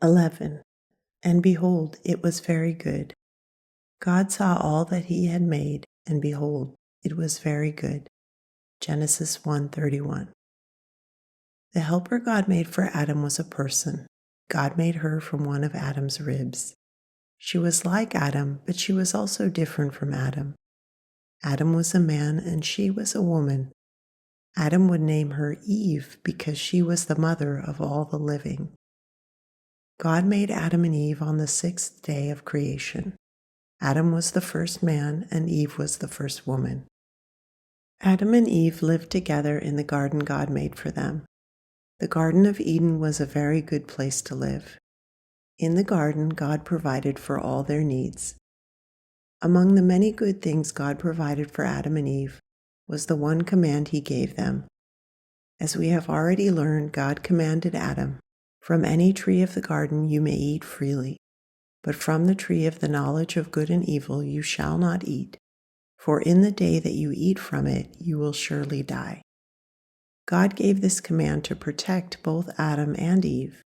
11. And behold, it was very good. God saw all that he had made, and behold, it was very good. Genesis 1:31. The helper God made for Adam was a person. God made her from one of Adam's ribs. She was like Adam, but she was also different from Adam. Adam was a man and she was a woman. Adam would name her Eve because she was the mother of all the living. God made Adam and Eve on the sixth day of creation. Adam was the first man and Eve was the first woman. Adam and Eve lived together in the garden God made for them. The Garden of Eden was a very good place to live. In the garden, God provided for all their needs. Among the many good things God provided for Adam and Eve was the one command he gave them. As we have already learned, God commanded Adam, "From any tree of the garden you may eat freely, but from the tree of the knowledge of good and evil you shall not eat, for in the day that you eat from it you will surely die." God gave this command to protect both Adam and Eve.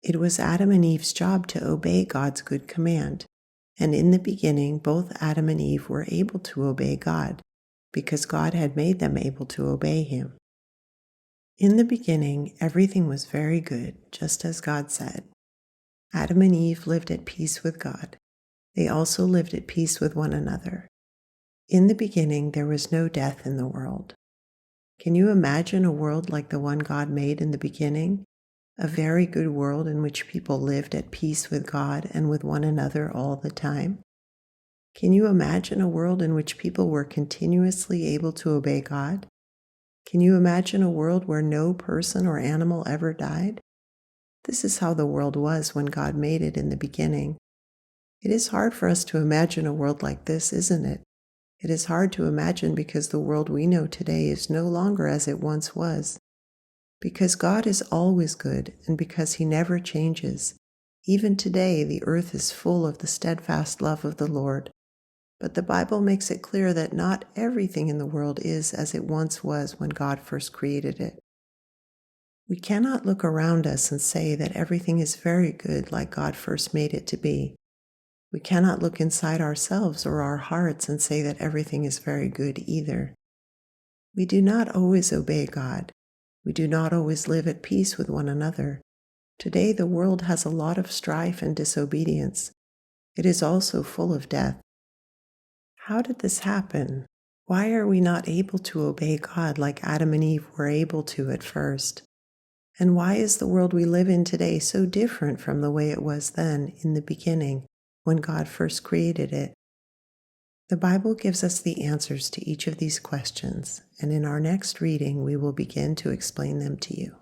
It was Adam and Eve's job to obey God's good command, and in the beginning both Adam and Eve were able to obey God, because God had made them able to obey him. In the beginning, everything was very good, just as God said. Adam and Eve lived at peace with God. They also lived at peace with one another. In the beginning, there was no death in the world. Can you imagine a world like the one God made in the beginning? A very good world in which people lived at peace with God and with one another all the time? Can you imagine a world in which people were continuously able to obey God? Can you imagine a world where no person or animal ever died? This is how the world was when God made it in the beginning. It is hard for us to imagine a world like this, isn't it? It is hard to imagine because the world we know today is no longer as it once was. Because God is always good and because he never changes. Even today, the earth is full of the steadfast love of the Lord. But the Bible makes it clear that not everything in the world is as it once was when God first created it. We cannot look around us and say that everything is very good like God first made it to be. We cannot look inside ourselves or our hearts and say that everything is very good either. We do not always obey God. We do not always live at peace with one another. Today the world has a lot of strife and disobedience. It is also full of death. How did this happen? Why are we not able to obey God like Adam and Eve were able to at first? And why is the world we live in today so different from the way it was then in the beginning when God first created it? The Bible gives us the answers to each of these questions, and in our next reading we will begin to explain them to you.